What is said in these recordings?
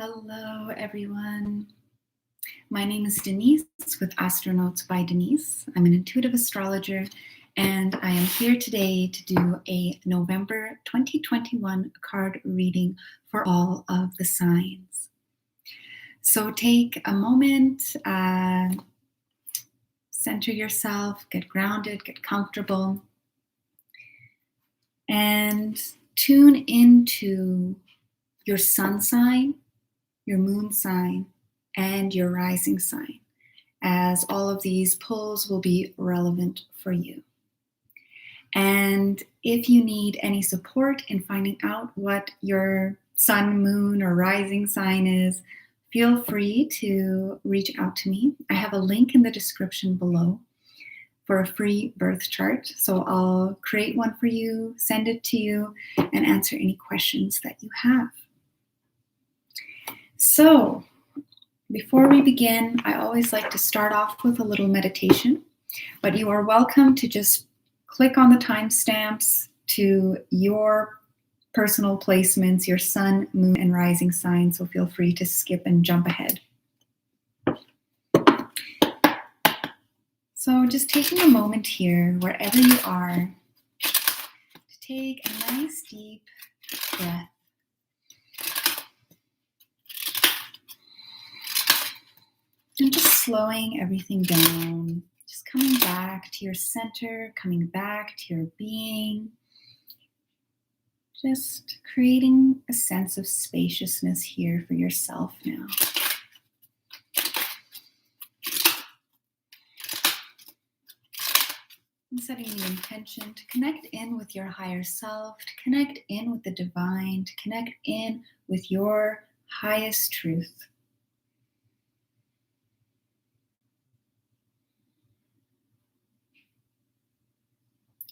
Hello, everyone. My name is Denise with Astronauts by Denise. I'm an intuitive astrologer, and I am here today to do a November 2021 card reading for all of the signs. So take a moment, center yourself, get grounded, get comfortable, and tune into your sun sign, your moon sign, and your rising sign, as all of these pulls will be relevant for you. And if you need any support in finding out what your sun, moon, or rising sign is, feel free to reach out to me. I have a link in the description below for a free birth chart. So I'll create one for you, send it to you, and answer any questions that you have. So, before we begin, I always like to start off with a little meditation, but you are welcome to just click on the timestamps to your personal placements, your sun, moon, and rising sign, so feel free to skip and jump ahead. So just taking a moment here, wherever you are, to take a nice deep breath. And just slowing everything down, just coming back to your center, coming back to your being, just creating a sense of spaciousness here for yourself now. And setting the intention to connect in with your higher self, to connect in with the divine, to connect in with your highest truth.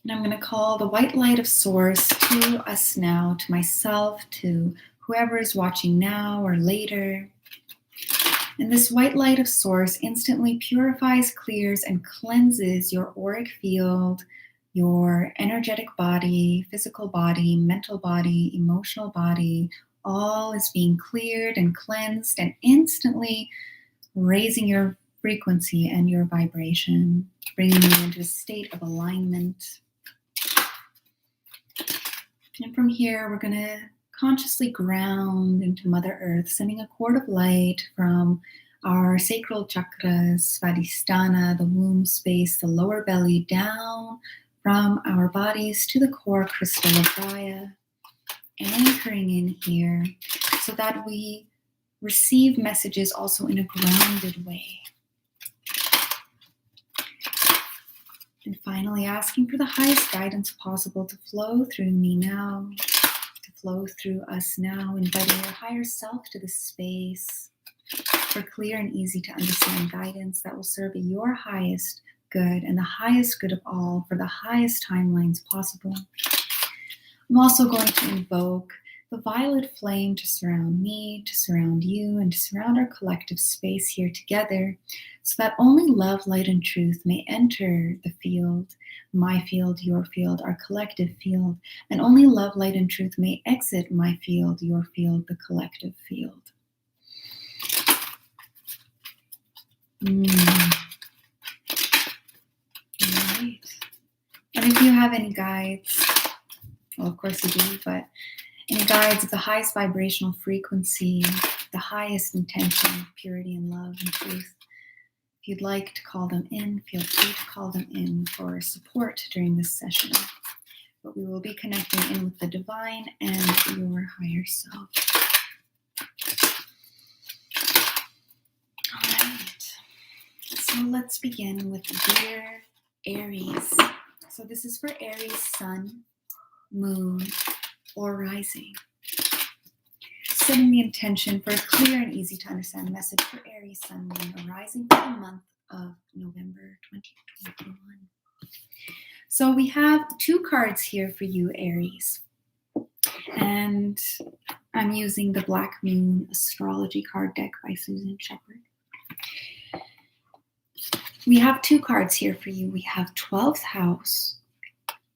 And I'm going to call the white light of Source to us now, to myself, to whoever is watching now or later. And this white light of Source instantly purifies, clears, and cleanses your auric field, your energetic body, physical body, mental body, emotional body. All is being cleared and cleansed and instantly raising your frequency and your vibration, bringing you into a state of alignment. And from here, we're going to consciously ground into Mother Earth, sending a cord of light from our sacral chakras, Svadhisthana, the womb space, the lower belly, down from our bodies to the core crystal of Gaia, anchoring in here so that we receive messages also in a grounded way. And finally, asking for the highest guidance possible to flow through me now, to flow through us now, inviting your higher self to this space for clear and easy to understand guidance that will serve your highest good and the highest good of all for the highest timelines possible. I'm also going to invoke the violet flame to surround me, to surround you, and to surround our collective space here together, so that only love, light, and truth may enter the field, my field, your field, our collective field, and only love, light, and truth may exit my field, your field, the collective field. All right. And if you have any guides, well, of course you do, but any guides of the highest vibrational frequency, the highest intention, purity and love and truth, if you'd like to call them in, feel free to call them in for support during this session. But we will be connecting in with the divine and your higher self. All right. So let's begin with dear Aries. So this is for Aries sun, moon, or rising. Setting the intention for a clear and easy to understand message for Aries, Sun, Moon, or rising for the month of November 2021. So we have two cards here for you, Aries. And I'm using the Black Moon Astrology card deck by Susan Shepard. We have two cards here for you. We have 12th house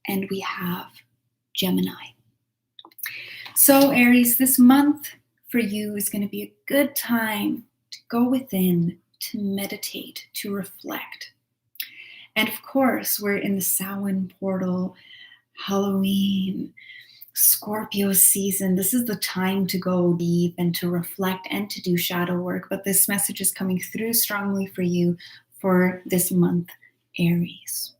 and we have Gemini. So Aries, this month for you is going to be a good time to go within, to meditate, to reflect. And of course, we're in the Samhain portal, Halloween, Scorpio season. This is the time to go deep and to reflect and to do shadow work. But this message is coming through strongly for you for this month, Aries.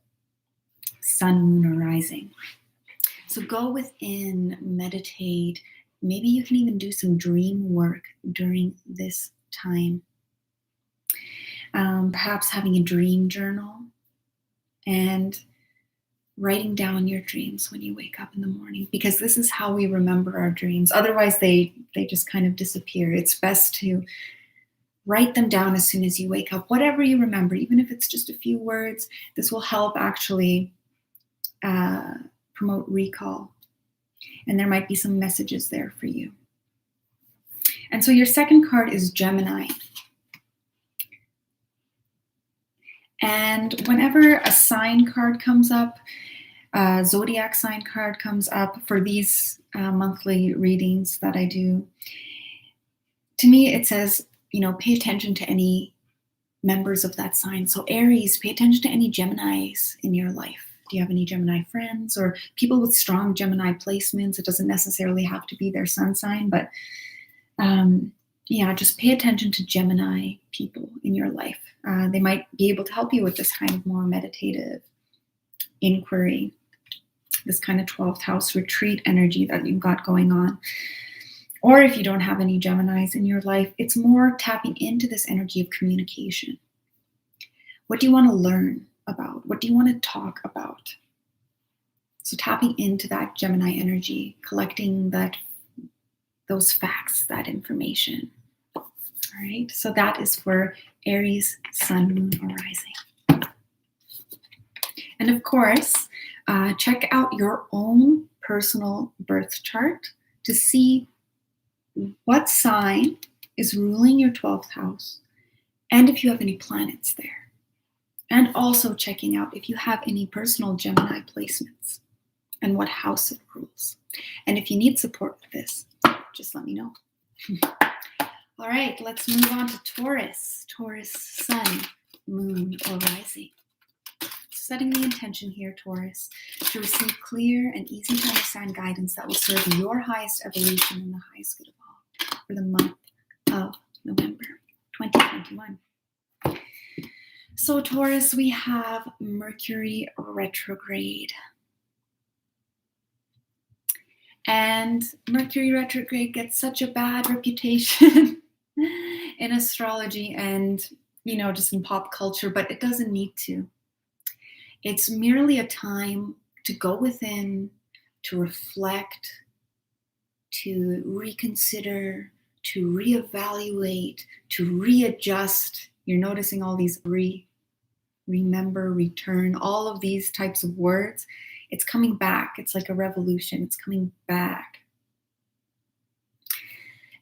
Sun, moon, or rising. So go within, meditate. Maybe you can even do some dream work during this time. Perhaps having a dream journal and writing down your dreams when you wake up in the morning, because this is how we remember our dreams. Otherwise, they just kind of disappear. It's best to write them down as soon as you wake up, whatever you remember, even if it's just a few words. This will help actually promote recall. And there might be some messages there for you. And so your second card is Gemini. And whenever a sign card comes up, zodiac sign card comes up for these monthly readings that I do, to me it says, pay attention to any members of that sign. So Aries, pay attention to any Geminis in your life. Do you have any Gemini friends or people with strong Gemini placements? It doesn't necessarily have to be their sun sign, but just pay attention to Gemini people in your life. They might be able to help you with this kind of more meditative inquiry, this kind of 12th house retreat energy that you've got going on. Or if you don't have any Geminis in your life, it's more tapping into this energy of communication. What do you want to learn about? What do you want to talk about? So tapping into that Gemini energy, collecting those facts, that information. All right, so that is for Aries, Sun, Moon, or Rising. And of course, check out your own personal birth chart to see what sign is ruling your 12th house and if you have any planets there. And also checking out if you have any personal Gemini placements and what house it rules. And if you need support with this, just let me know. All right, let's move on to Taurus. Taurus, Sun, Moon, or Rising. Setting the intention here, Taurus, to receive clear and easy to understand guidance that will serve your highest evolution and the highest good of all for the month of November 2021. So Taurus, we have Mercury retrograde. And Mercury retrograde gets such a bad reputation in astrology and, just in pop culture, but it doesn't need to. It's merely a time to go within, to reflect, to reconsider, to reevaluate, to readjust. You're noticing all these remember, return, all of these types of words. It's coming back. It's like a revolution. It's coming back.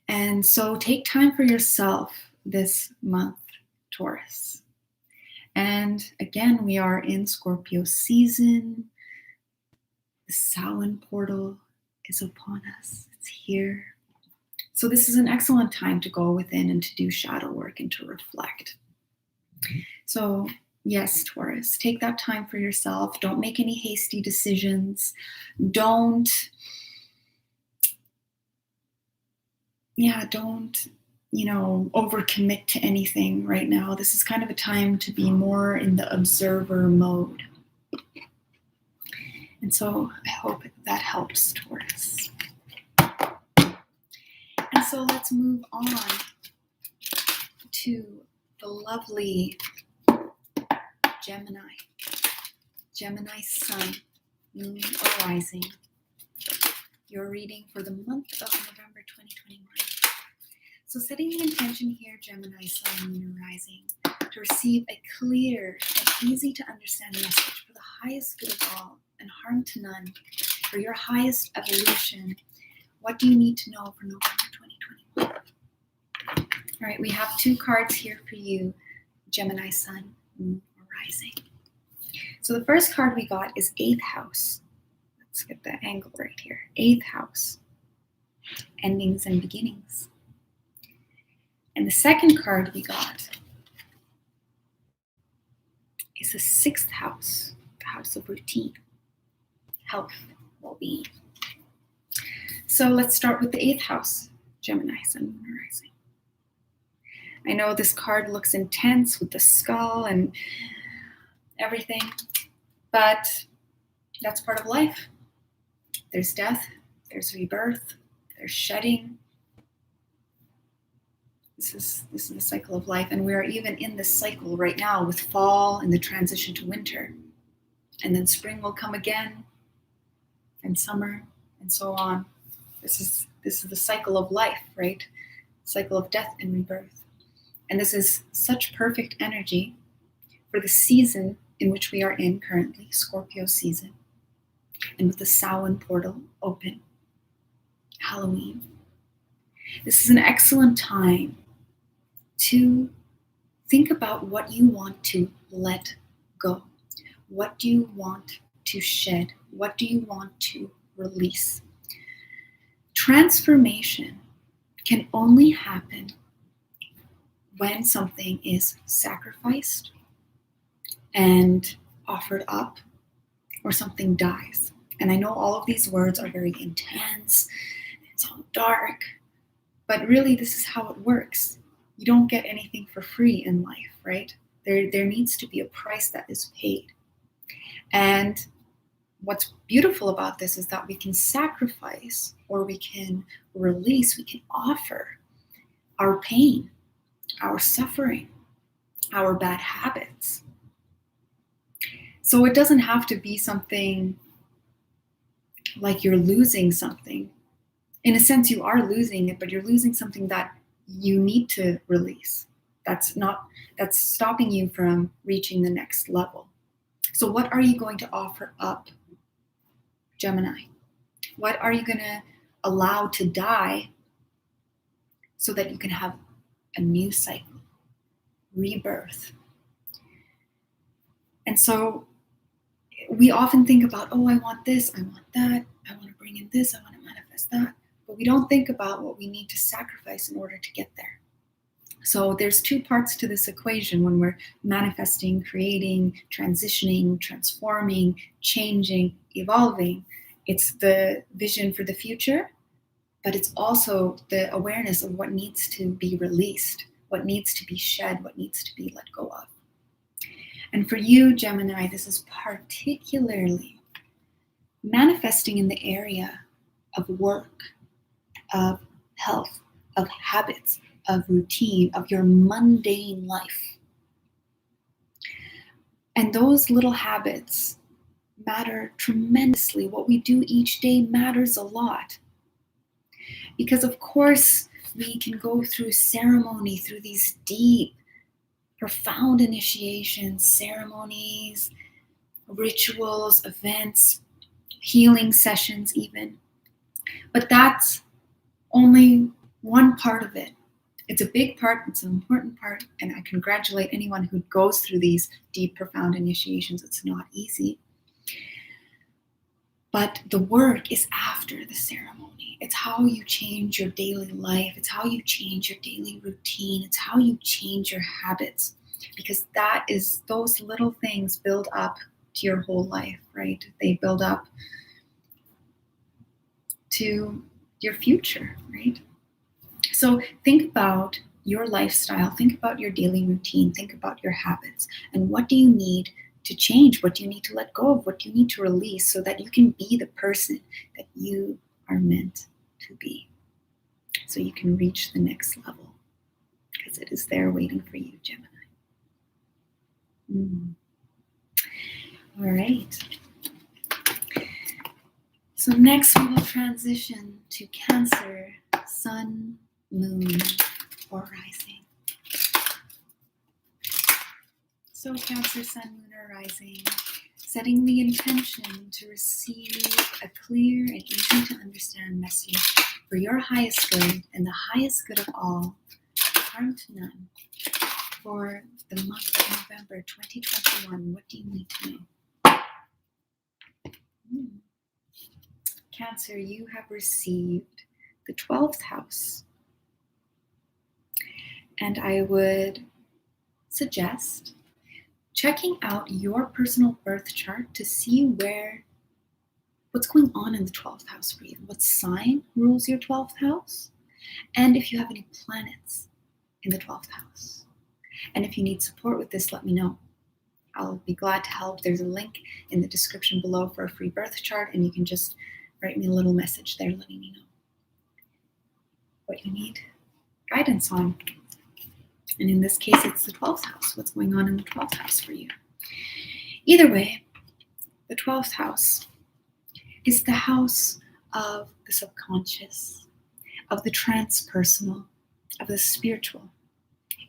And so take time for yourself this month, Taurus. And again, we are in Scorpio season. The Samhain portal is upon us. It's here. So this is an excellent time to go within and to do shadow work and to reflect. So yes, Taurus, take that time for yourself. Don't make any hasty decisions. Don't overcommit to anything right now. This is kind of a time to be more in the observer mode. And so I hope that helps, Taurus. And so let's move on to the lovely Gemini. Gemini Sun, Moon, or Rising. Your reading for the month of November 2021. So setting the intention here, Gemini Sun, Moon, or Rising, to receive a clear and easy to understand message for the highest good of all and harm to none, for your highest evolution. What do you need to know for November 2021? All right, we have two cards here for you, Gemini Sun, Moon, or Rising. So the first card we got is 8th house. Let's get the angle right here. 8th house, endings and beginnings. And the second card we got is the 6th house, the house of routine, health, well-being. So let's start with the 8th house, Gemini, Sun, Moon, Rising. I know this card looks intense with the skull and everything, but that's part of life. There's death, there's rebirth, there's shedding. This is the cycle of life, and we are even in this cycle right now with fall and the transition to winter. And then spring will come again, and summer, and so on. This is the cycle of life, right? Cycle of death and rebirth. And this is such perfect energy for the season in which we are in currently, Scorpio season, and with the Samhain portal open, Halloween. This is an excellent time to think about what you want to let go. What do you want to shed? What do you want to release? Transformation can only happen when something is sacrificed and offered up, or something dies. And I know all of these words are very intense, it's all dark, but really this is how it works. You don't get anything for free in life, right? There needs to be a price that is paid. And what's beautiful about this is that we can sacrifice, or we can release, we can offer our pain, our suffering, our bad habits. So it doesn't have to be something like you're losing something. In a sense, you are losing it, but you're losing something that you need to release. That's stopping you from reaching the next level. So what are you going to offer up, Gemini? What are you going to allow to die so that you can have a new cycle, rebirth? And so we often think about, oh, I want this, I want that, I want to bring in this, I want to manifest that. But we don't think about what we need to sacrifice in order to get there. So there's two parts to this equation when we're manifesting, creating, transitioning, transforming, changing, evolving. It's the vision for the future, but it's also the awareness of what needs to be released, what needs to be shed, what needs to be let go of. And for you, Gemini, this is particularly manifesting in the area of work, of health, of habits, of routine, of your mundane life. And those little habits matter tremendously. What we do each day matters a lot. Because of course, we can go through ceremony, through these deep, profound initiations, ceremonies, rituals, events, healing sessions even. But that's only one part of it. It's a big part, it's an important part, and I congratulate anyone who goes through these deep, profound initiations. It's not easy. But the work is after the ceremony. It's how you change your daily life. It's how you change your daily routine. It's how you change your habits. Because that is, those little things build up to your whole life, right? They build up to your future, right? So think about your lifestyle, think about your daily routine, think about your habits, and what do you need to change? What do you need to let go of? What do you need to release so that you can be the person that you are meant to be? So you can reach the next level, because it is there waiting for you, Gemini. All right. So next we will transition to Cancer, Sun, Moon, or Rising. So Cancer, Sun, Moon, or Rising, setting the intention to receive a clear and easy to understand message for your highest good and the highest good of all, harm to none, for the month of November 2021. What do you need to know? Cancer, you have received the 12th house. And I would suggest checking out your personal birth chart to see what's going on in the 12th house for you. What sign rules your 12th house? And if you have any planets in the 12th house. And if you need support with this, let me know. I'll be glad to help. There's a link in the description below for a free birth chart, and you can just write me a little message there letting me know what you need guidance on. And in this case, it's the 12th house. What's going on in the 12th house for you? Either way, the 12th house is the house of the subconscious, of the transpersonal, of the spiritual.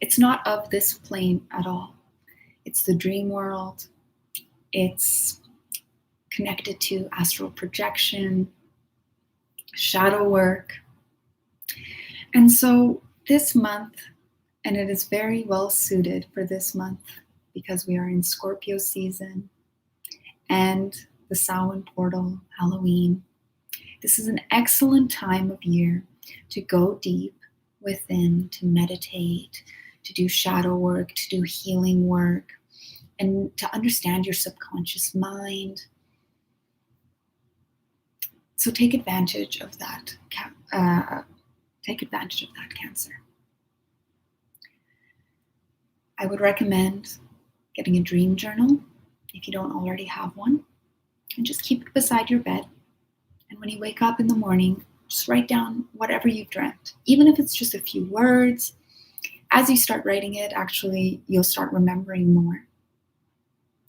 It's not of this plane at all. It's the dream world. It's connected to astral projection, shadow work. And so this month, and it is very well suited for this month because we are in Scorpio season and the Samhain portal, Halloween. This is an excellent time of year to go deep within, to meditate, to do shadow work, to do healing work, and to understand your subconscious mind. So take advantage of that. Cancer. I would recommend getting a dream journal if you don't already have one, and just keep it beside your bed. And when you wake up in the morning, just write down whatever you've dreamt, even if it's just a few words. As you start writing it, actually, you'll start remembering more.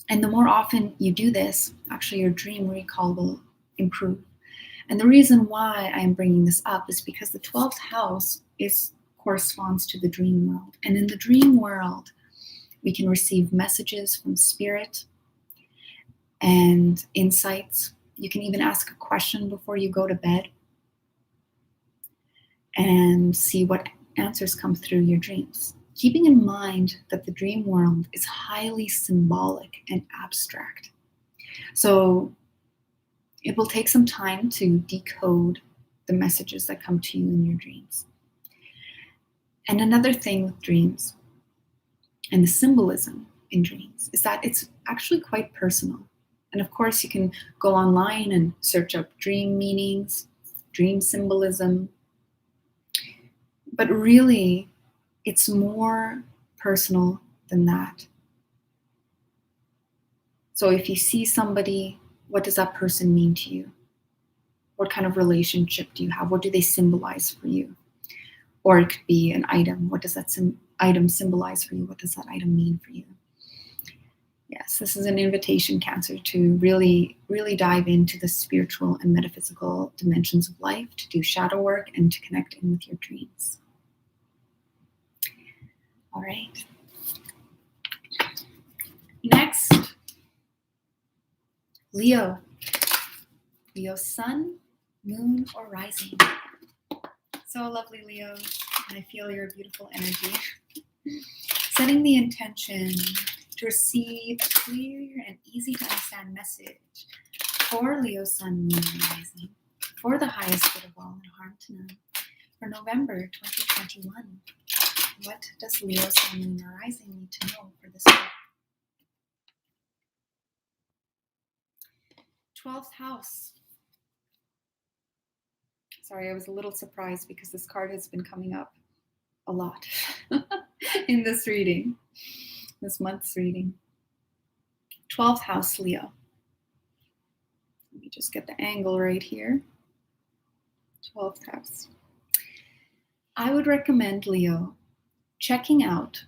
And the more often you do this, actually your dream recall will improve. And the reason why I'm bringing this up is because the 12th house corresponds to the dream world. And in the dream world, we can receive messages from spirit and insights. You can even ask a question before you go to bed and see what answers come through your dreams. Keeping in mind that the dream world is highly symbolic and abstract. So it will take some time to decode the messages that come to you in your dreams. And another thing with dreams and the symbolism in dreams is that it's actually quite personal. And of course, you can go online and search up dream meanings, dream symbolism. But really, it's more personal than that. So if you see somebody, what does that person mean to you? What kind of relationship do you have? What do they symbolize for you? Or it could be an item. What does that item symbolize for you? What does that item mean for you? Yes, this is an invitation, Cancer, to really, really dive into the spiritual and metaphysical dimensions of life, to do shadow work, and to connect in with your dreams. All right. Next, Leo. Leo sun, moon, or rising. So lovely, Leo. I feel your beautiful energy. Setting the intention to receive a clear and easy to understand message for Leo sun, moon, and rising, for the highest good of all and harm to none, for November 2021. What does Leo sun, moon, or rising need to know for this month? 12th house. Sorry, I was a little surprised because this card has been coming up a lot in this reading, this month's reading. 12th house, Leo. Let me just get the angle right here. 12th house. I would recommend, Leo, checking out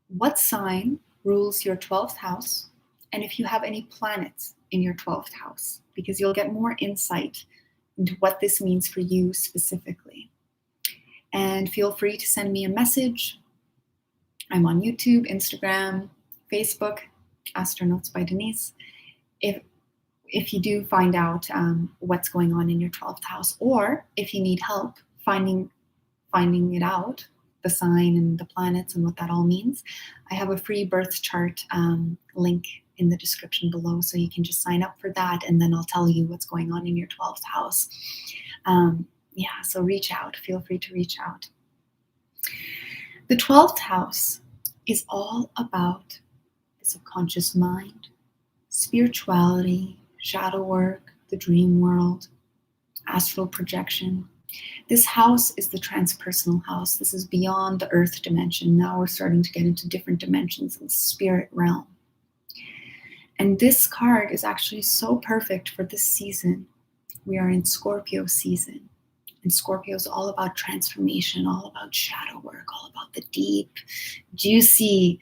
what sign rules your 12th house and if you have any planets in your 12th house, because you'll get more insight into what this means for you specifically. And feel free to send me a message. I'm on YouTube, Instagram, Facebook, Astronauts by Denise. If you do find out what's going on in your 12th house, or if you need help finding it out, the sign and the planets and what that all means, I have a free birth chart link in the description below, so you can just sign up for that, and then I'll tell you what's going on in your 12th house. So reach out. Feel free to reach out. The 12th house is all about the subconscious mind, spirituality, shadow work, the dream world, astral projection. This house is the transpersonal house. This is beyond the earth dimension. Now we're starting to get into different dimensions in the spirit realm. And this card is actually so perfect for this season. We are in Scorpio season. And Scorpio is all about transformation, all about shadow work, all about the deep, juicy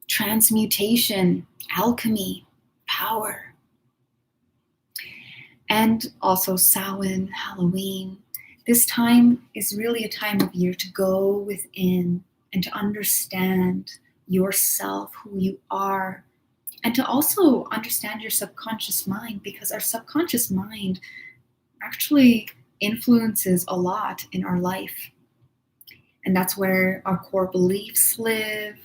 transmutation, alchemy, power. And also Samhain, Halloween. This time is really a time of year to go within and to understand yourself, who you are, and to also understand your subconscious mind, because our subconscious mind actually influences a lot in our life. And that's where our core beliefs live.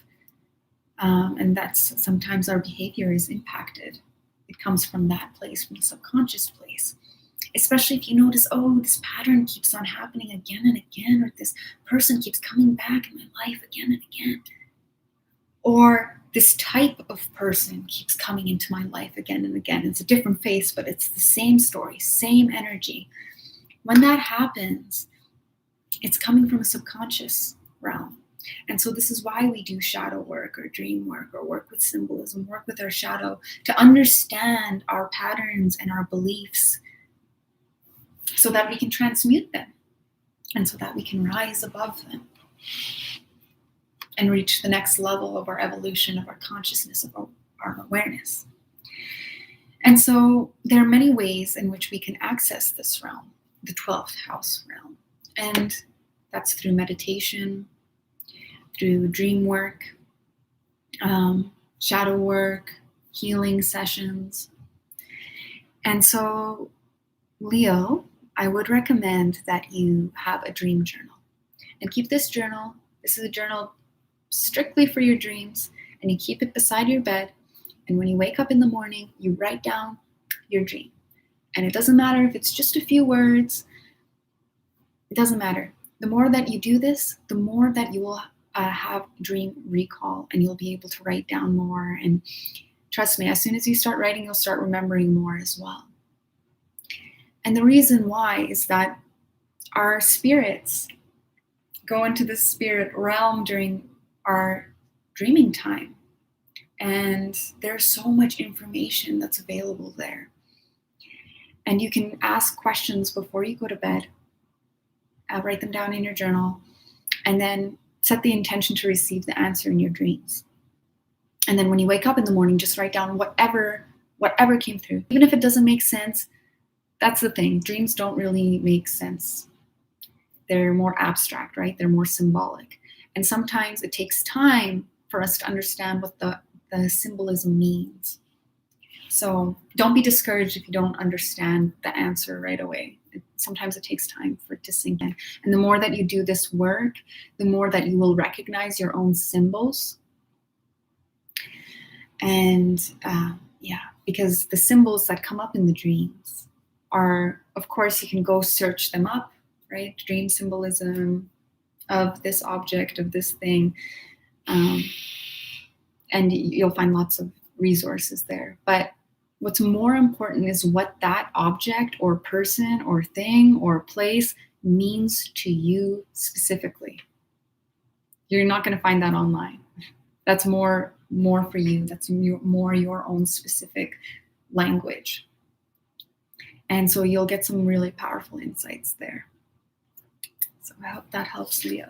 And that's sometimes our behavior is impacted. It comes from that place, from the subconscious place. Especially if you notice, oh, this pattern keeps on happening again and again, or this person keeps coming back in my life again and again. Or this type of person keeps coming into my life again and again. It's a different face, but it's the same story, same energy. When that happens, it's coming from a subconscious realm. And so this is why we do shadow work or dream work or work with symbolism, work with our shadow, to understand our patterns and our beliefs so that we can transmute them and so that we can rise above them and reach the next level of our evolution, of our consciousness, of our awareness. And so there are many ways in which we can access this realm, the 12th house realm. And that's through meditation, through dream work, shadow work, healing sessions. And so, Leo, I would recommend that you have a dream journal. And keep this journal. This is a journal strictly for your dreams. And you keep it beside your bed. And when you wake up in the morning, you write down your dream. And it doesn't matter if it's just a few words. It doesn't matter. The more that you do this, the more that you will have dream recall, and you'll be able to write down more. And trust me, as soon as you start writing, you'll start remembering more as well. And the reason why is that our spirits go into the spirit realm during our dreaming time. And there's so much information that's available there. And you can ask questions before you go to bed. Write them down in your journal. And then set the intention to receive the answer in your dreams. And then when you wake up in the morning, just write down whatever came through. Even if it doesn't make sense, that's the thing. Dreams don't really make sense. They're more abstract, right? They're more symbolic. And sometimes it takes time for us to understand what the symbolism means. So don't be discouraged if you don't understand the answer right away. Sometimes it takes time for it to sink in. And the more that you do this work, the more that you will recognize your own symbols. And because the symbols that come up in the dreams are, of course, you can go search them up, right? Dream symbolism of this object, of this thing. And you'll find lots of resources there. But what's more important is what that object or person or thing or place means to you specifically. You're not going to find that online. That's more for you. That's more your own specific language. And so you'll get some really powerful insights there. So I hope that helps, Leo.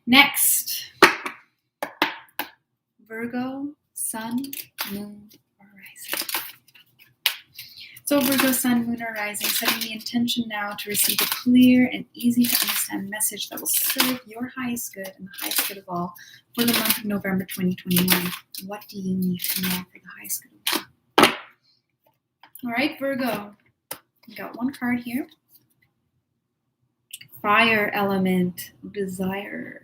Next, Virgo, Sun, Moon, or Rising. So Virgo, Sun, Moon, or Rising, setting the intention now to receive a clear and easy to understand message that will serve your highest good and the highest good of all for the month of November 2021. What do you need to know for the highest good of all? All right, Virgo, we got one card here. Fire element, desire.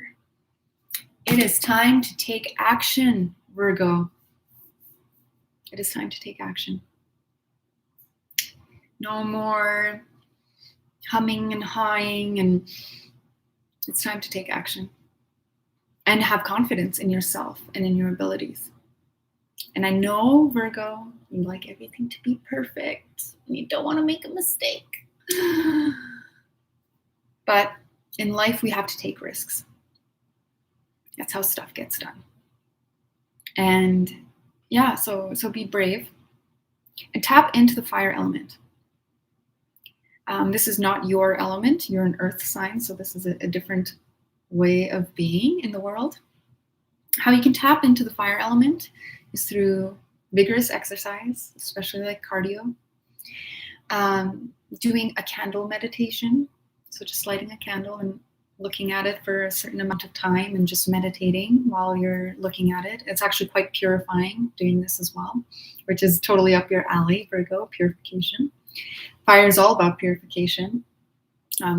It is time to take action, Virgo. It is time to take action. No more humming and hawing, and it's time to take action and have confidence in yourself and in your abilities. And I know, Virgo, you like everything to be perfect and you don't want to make a mistake. But in life, we have to take risks. That's how stuff gets done. And yeah, so be brave and tap into the fire element. This is not your element. You're an earth sign, so this is a different way of being in the world. How you can tap into the fire element is through vigorous exercise, especially like cardio. Doing a candle meditation, so just lighting a candle and looking at it for a certain amount of time and just meditating while you're looking at it. It's actually quite purifying doing this as well, which is totally up your alley, Virgo, purification. Fire is all about purification,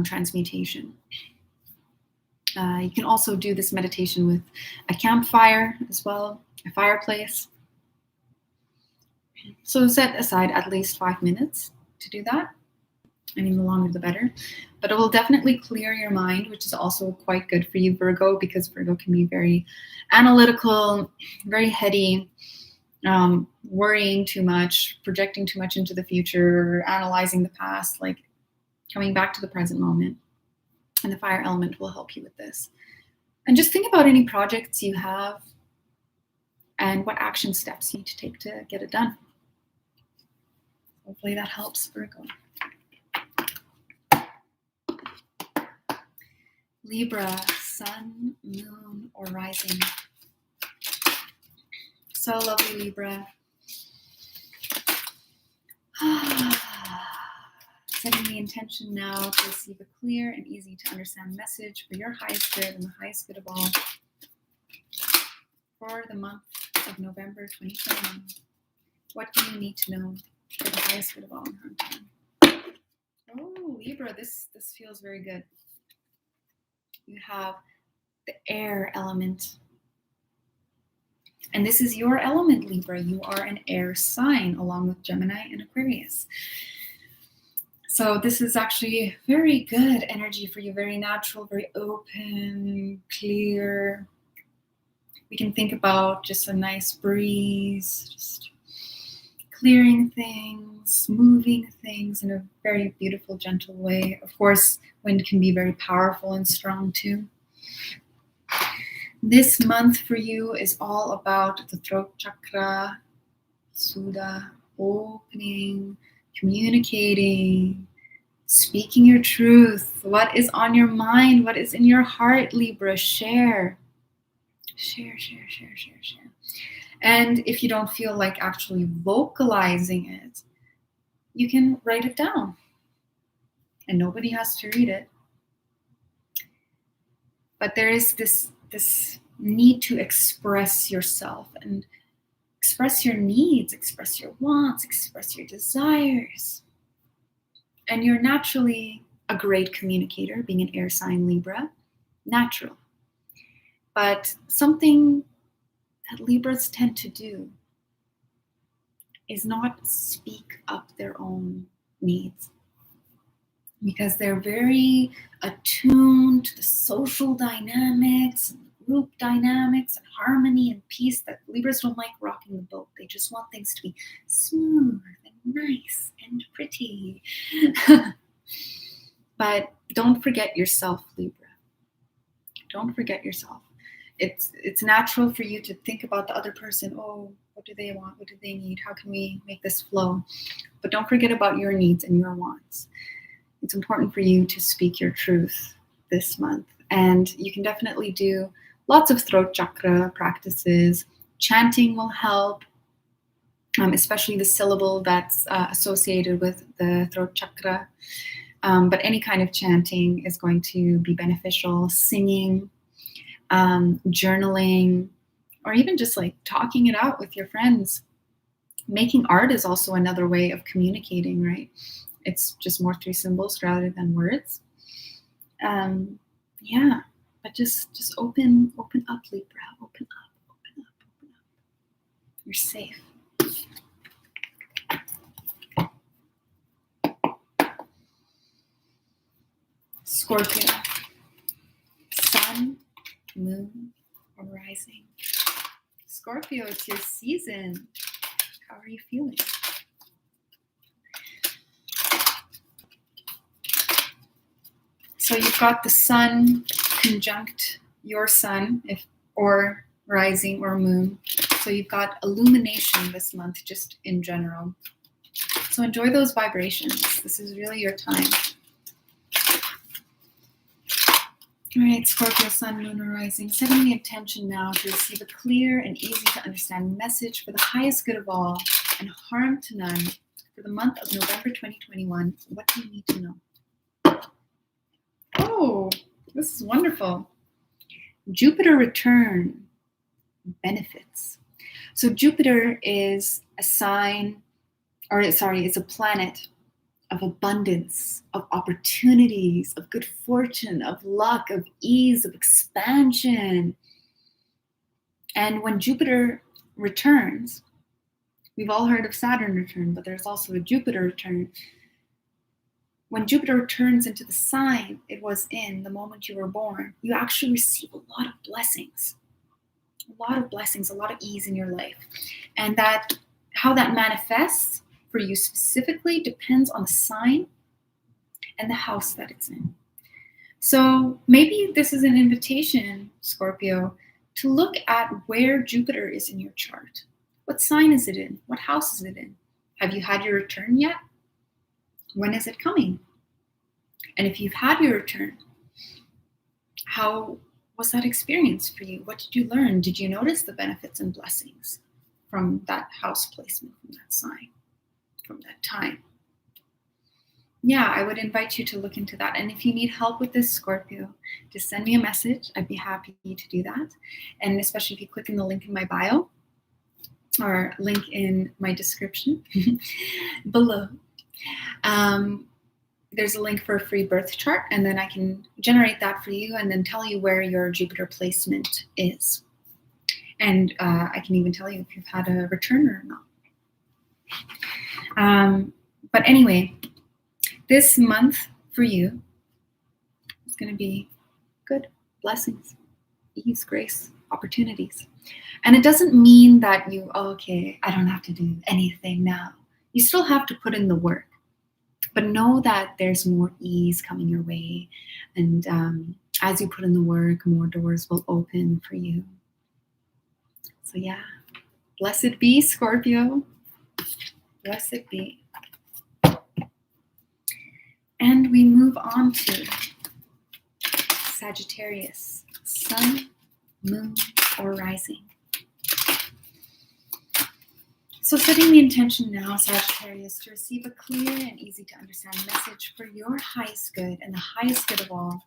transmutation. You can also do this meditation with a campfire as well, a fireplace. So set aside at least 5 minutes to do that. I mean, the longer the better. But it will definitely clear your mind, which is also quite good for you, Virgo, because Virgo can be very analytical, very heady, worrying too much, projecting too much into the future, analyzing the past, like coming back to the present moment. And the fire element will help you with this. And just think about any projects you have and what action steps you need to take to get it done. Hopefully that helps, Virgo. Libra, sun, moon, or rising. So lovely, Libra. Setting the intention now to receive a clear and easy to understand message for your highest good and the highest good of all for the month of November 2021. What do you need to know for the highest good of all in her time? Oh, Libra, this feels very good. You have the air element. And this is your element, Libra. You are an air sign along with Gemini and Aquarius. So this is actually very good energy for you, very natural, very open, clear. We can think about just a nice breeze, just clearing things, moving things in a very beautiful, gentle way. Of course, wind can be very powerful and strong too. This month for you is all about the throat chakra, Suddha, opening, communicating, speaking your truth. What is on your mind? What is in your heart, Libra? Share. Share. And if you don't feel like actually vocalizing it, you can write it down. And nobody has to read it. But there is this need to express yourself and express your needs, express your wants, express your desires. And you're naturally a great communicator, being an air sign Libra, natural. But something that Libras tend to do is not speak up their own needs, because they're very attuned to the social dynamics and group dynamics and harmony and peace. That Libras don't like rocking the boat. They just want things to be smooth and nice and pretty. But don't forget yourself, Libra. Don't forget yourself. It's natural for you to think about the other person. Oh, what do they want? What do they need? How can we make this flow? But don't forget about your needs and your wants. It's important for you to speak your truth this month. And you can definitely do lots of throat chakra practices. Chanting will help, especially the syllable that's associated with the throat chakra. But any kind of chanting is going to be beneficial. Singing, journaling, or even just like talking it out with your friends. Making art is also another way of communicating, right? It's just more through symbols rather than words. Yeah, but just open up, Libra. Open up. You're safe. Scorpio, sun, moon, or rising. Scorpio, it's your season. How are you feeling? So you've got the sun conjunct your sun, or rising or moon. So you've got illumination this month, just in general. So enjoy those vibrations. This is really your time. All right, Scorpio, sun, moon, or rising. Setting the intention now to receive a clear and easy to understand message for the highest good of all and harm to none for the month of November 2021. What do you need to know? Oh, this is wonderful. Jupiter return benefits. So Jupiter is a sign, it's a planet of abundance, of opportunities, of good fortune, of luck, of ease, of expansion. And when Jupiter returns, we've all heard of Saturn return, but there's also a Jupiter return. When Jupiter returns into the sign it was in the moment you were born, you actually receive a lot of blessings, a lot of ease in your life. And that how that manifests for you specifically depends on the sign and the house that it's in. So maybe this is an invitation, Scorpio, to look at where Jupiter is in your chart. What sign is it in? What house is it in? Have you had your return yet? When is it coming? And if you've had your return, how was that experience for you? What did you learn? Did you notice the benefits and blessings from that house placement, from that sign, from that time? Yeah, I would invite you to look into that. And if you need help with this, Scorpio, just send me a message. I'd be happy to do that. And especially if you click in the link in my bio or link in my description below. There's a link for a free birth chart, and then I can generate that for you and then tell you where your Jupiter placement is. And I can even tell you if you've had a return or not. But anyway, this month for you is going to be good. Blessings, ease, grace, opportunities. And it doesn't mean that you, I don't have to do anything now. You still have to put in the work. But know that there's more ease coming your way. And as you put in the work, more doors will open for you. So yeah, blessed be, Scorpio. Blessed be. And we move on to Sagittarius, sun, moon, or rising. So setting the intention now, Sagittarius, to receive a clear and easy to understand message for your highest good and the highest good of all,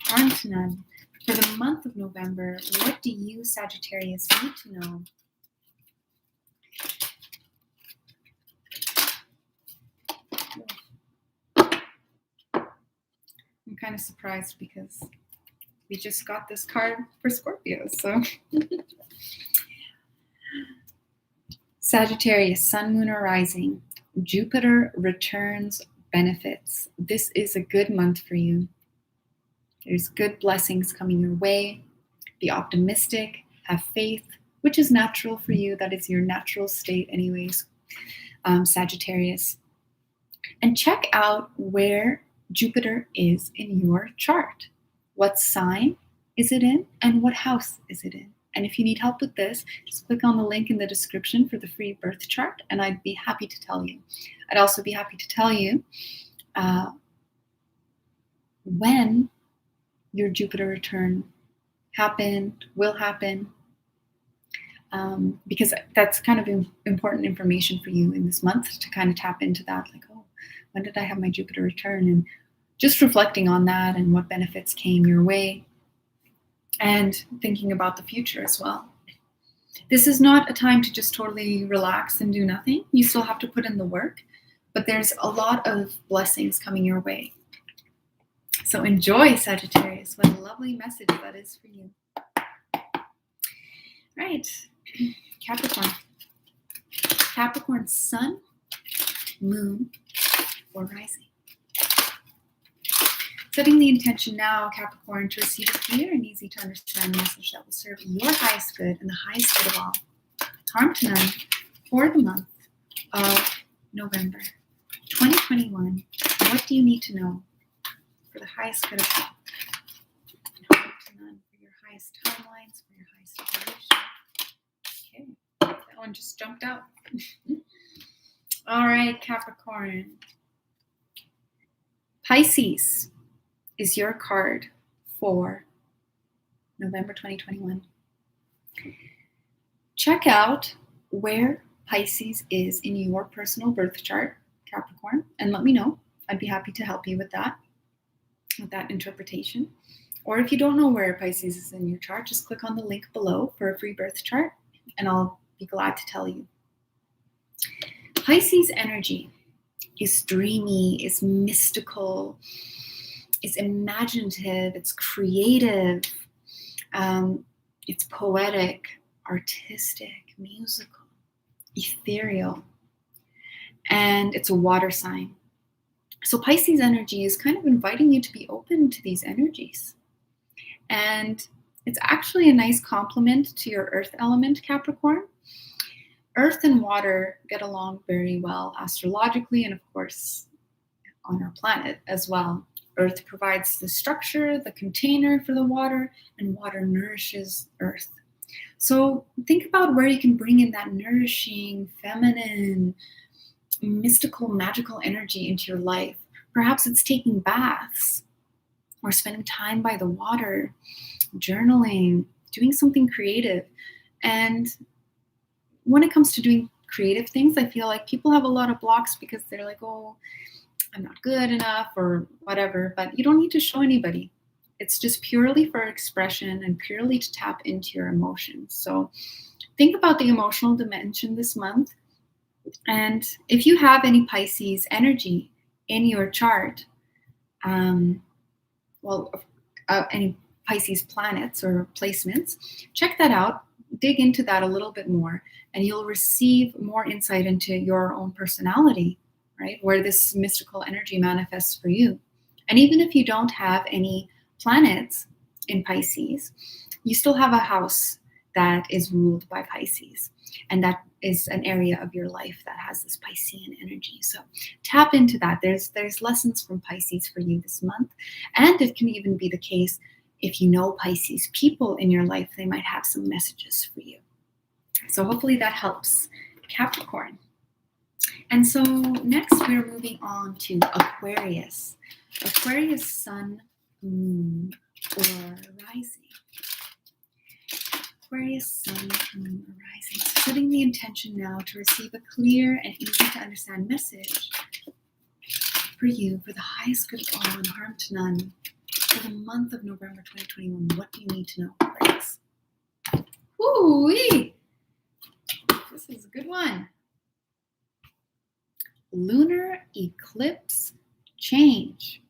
harm to none, for the month of November. What do you, Sagittarius, need to know? I'm kind of surprised because we just got this card for Scorpio, so... Sagittarius, sun, moon, or rising. Jupiter returns benefits. This is a good month for you. There's good blessings coming your way. Be optimistic, have faith, which is natural for you. That is your natural state anyways, Sagittarius. And check out where Jupiter is in your chart. What sign is it in and what house is it in? And if you need help with this, just click on the link in the description for the free birth chart, and I'd be happy to tell you. I'd also be happy to tell you when your Jupiter return happened, will happen, because that's kind of important information for you in this month to kind of tap into that, like, oh, when did I have my Jupiter return? And just reflecting on that and what benefits came your way. And thinking about the future as well. This is not a time to just totally relax and do nothing. You still have to put in the work, but there's a lot of blessings coming your way. So enjoy, Sagittarius. What a lovely message that is for you. Right, Capricorn. Capricorn, sun, moon, or rising. Setting the intention now, Capricorn, to receive a clear and easy to understand message that will serve your highest good and the highest good of all. Harm to none for the month of November 2021. What do you need to know for the highest good of all? Harm to none for your highest timelines, for your highest evolution. Okay, that one just jumped out. All right, Capricorn. Pisces is your card for November 2021. Check out where Pisces is in your personal birth chart, Capricorn, and let me know. I'd be happy to help you with that interpretation. Or if you don't know where Pisces is in your chart, just click on the link below for a free birth chart, and I'll be glad to tell you. Pisces energy is dreamy, is mystical, is imaginative, it's creative, it's poetic, artistic, musical, ethereal, and it's a water sign. So Pisces energy is kind of inviting you to be open to these energies. And it's actually a nice complement to your earth element, Capricorn. Earth and water get along very well astrologically, and of course on our planet as well. Earth provides the structure, the container for the water, and water nourishes earth. So think about where you can bring in that nourishing, feminine, mystical, magical energy into your life. Perhaps it's taking baths or spending time by the water, journaling, doing something creative. And when it comes to doing creative things, I feel like people have a lot of blocks because they're like, oh, I'm not good enough or whatever, but you don't need to show anybody. It's just purely for expression and purely to tap into your emotions. So think about the emotional dimension this month. And if you have any Pisces energy in your chart, any Pisces planets or placements, check that out, dig into that a little bit more, and you'll receive more insight into your own personality, right? Where this mystical energy manifests for you. And even if you don't have any planets in Pisces, you still have a house that is ruled by Pisces. And that is an area of your life that has this Piscean energy. So tap into that. There's lessons from Pisces for you this month. And it can even be the case if you know Pisces people in your life, they might have some messages for you. So hopefully that helps, Capricorn. And so next we're moving on to Aquarius. Aquarius sun, moon, or rising. Aquarius sun, moon, or rising. Setting the intention now to receive a clear and easy to understand message for you, for the highest good of all and harm to none, for the month of November 2021. What do you need to know, Aquarius? Ooh-wee! This is a good one. Lunar eclipse change.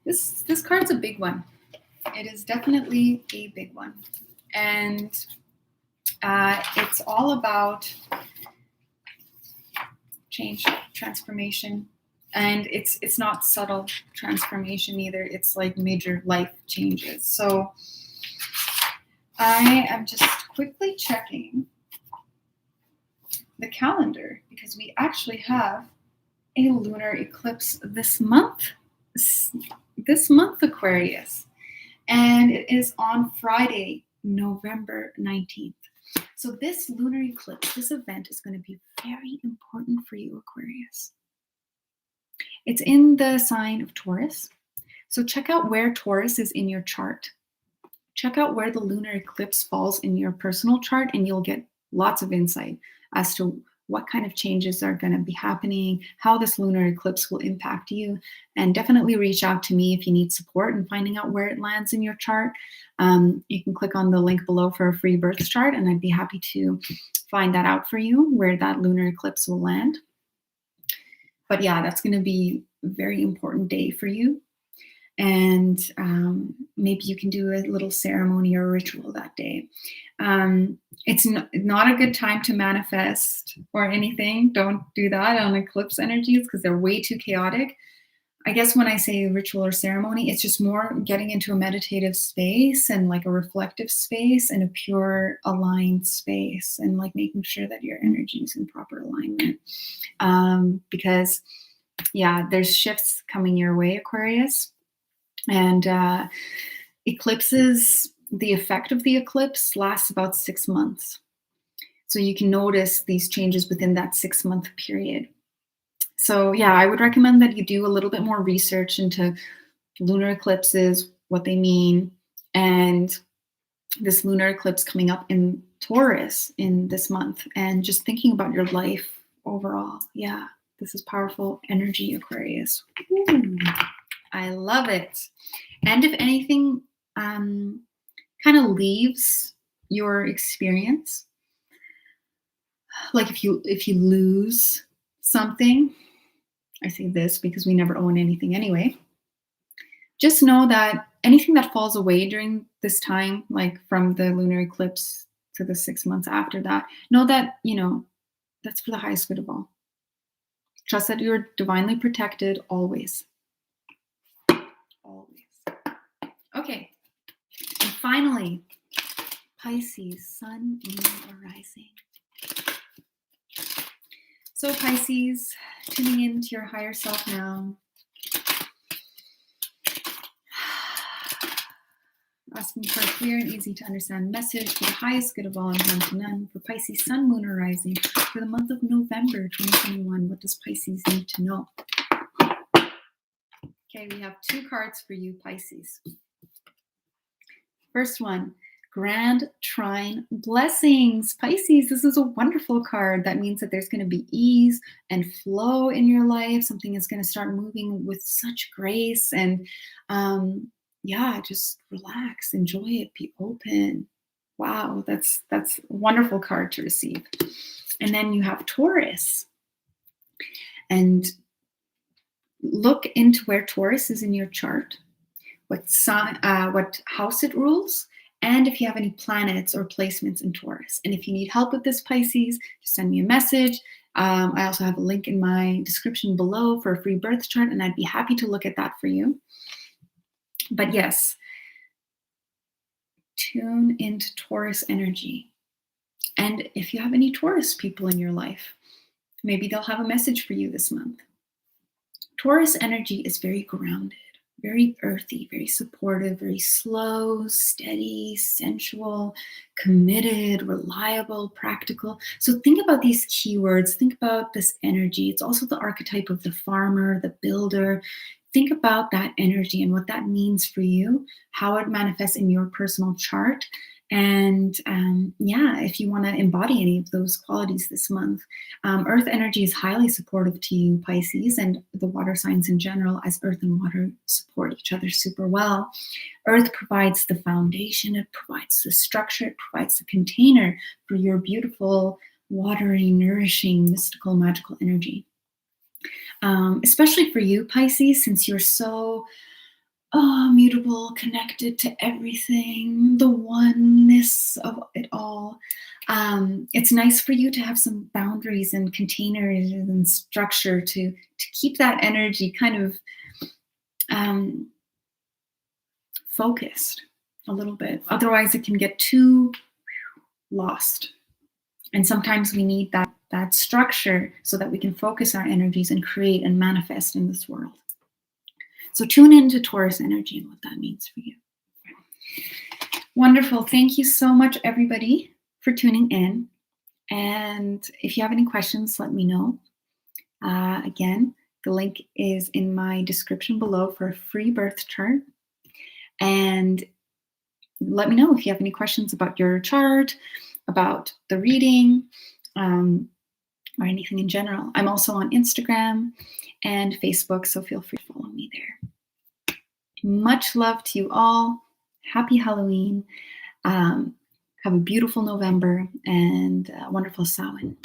This card's a big one. It is definitely a big one. And it's all about change, transformation. And it's not subtle transformation either. It's like major life changes. So I am just quickly checking the calendar because we actually have a lunar eclipse this month. This month, Aquarius. And it is on Friday, November 19th. So this lunar eclipse, this event is going to be very important for you, Aquarius. It's in the sign of Taurus. So check out where Taurus is in your chart. Check out where the lunar eclipse falls in your personal chart, and you'll get lots of insight as to what kind of changes are going to be happening, how this lunar eclipse will impact you. And definitely reach out to me if you need support in finding out where it lands in your chart. You can click on the link below for a free birth chart, and I'd be happy to find that out for you, where that lunar eclipse will land. But yeah, that's going to be a very important day for you. And maybe you can do a little ceremony or ritual that day. It's not a good time to manifest or anything. Don't do that on eclipse energies because they're way too chaotic. I guess when I say ritual or ceremony, it's just more getting into a meditative space and like a reflective space and a pure aligned space, and like making sure that your energy is in proper alignment. Because yeah, there's shifts coming your way, Aquarius, and eclipses, the effect of the eclipse lasts about 6 months. So you can notice these changes within that 6-month period. So yeah, I would recommend that you do a little bit more research into lunar eclipses, what they mean, and this lunar eclipse coming up in Taurus in this month, and just thinking about your life overall. Yeah, this is powerful energy, Aquarius. Ooh, I love it. And if anything kind of leaves your experience, like if you lose something, I say this because we never own anything anyway, just know that anything that falls away during this time, like from the lunar eclipse to the 6 months after that, know that, that's for the highest good of all. Trust that you're divinely protected always. Always. Okay. And finally, Pisces, sun, moon, or rising. So Pisces, tuning into your higher self now. Asking for a clear and easy to understand message for the highest good of all and harm to none. For Pisces, sun, moon, or rising. For the month of November 2021, what does Pisces need to know? Okay, we have 2 cards for you, Pisces. First one, Grand Trine Blessings. Pisces, this is a wonderful card. That means that there's going to be ease and flow in your life. Something is going to start moving with such grace, and yeah, just relax, enjoy it, be open. Wow, that's a wonderful card to receive. And then you have Taurus. And look into where Taurus is in your chart, what house it rules, and if you have any planets or placements in Taurus. And if you need help with this, Pisces, just send me a message. I also have a link in my description below for a free birth chart, and I'd be happy to look at that for you. But yes, tune into Taurus energy. And if you have any Taurus people in your life, maybe they'll have a message for you this month. Taurus energy is very grounded, very earthy, very supportive, very slow, steady, sensual, committed, reliable, practical. So think about these keywords. Think about this energy. It's also the archetype of the farmer, the builder. Think about that energy and what that means for you, how it manifests in your personal chart. And yeah, if you want to embody any of those qualities this month, Earth energy is highly supportive to you, Pisces, and the water signs in general, as Earth and water support each other super well. Earth provides the foundation, it provides the structure, it provides the container for your beautiful, watery, nourishing, mystical, magical energy. Especially for you, Pisces, since you're so mutable, connected to everything, the oneness of it all. It's nice for you to have some boundaries and containers and structure to keep that energy kind of focused a little bit. Otherwise, it can get too lost. And sometimes we need that structure so that we can focus our energies and create and manifest in this world. So tune into Taurus energy and what that means for you. Wonderful. Thank you so much, everybody, for tuning in. And if you have any questions, let me know. Again, the link is in my description below for a free birth chart. And let me know if you have any questions about your chart, about the reading, or anything in general. I'm also on Instagram and Facebook, so feel free to follow me there. Much love to you all. Happy Halloween. Have a beautiful November and a wonderful Samhain.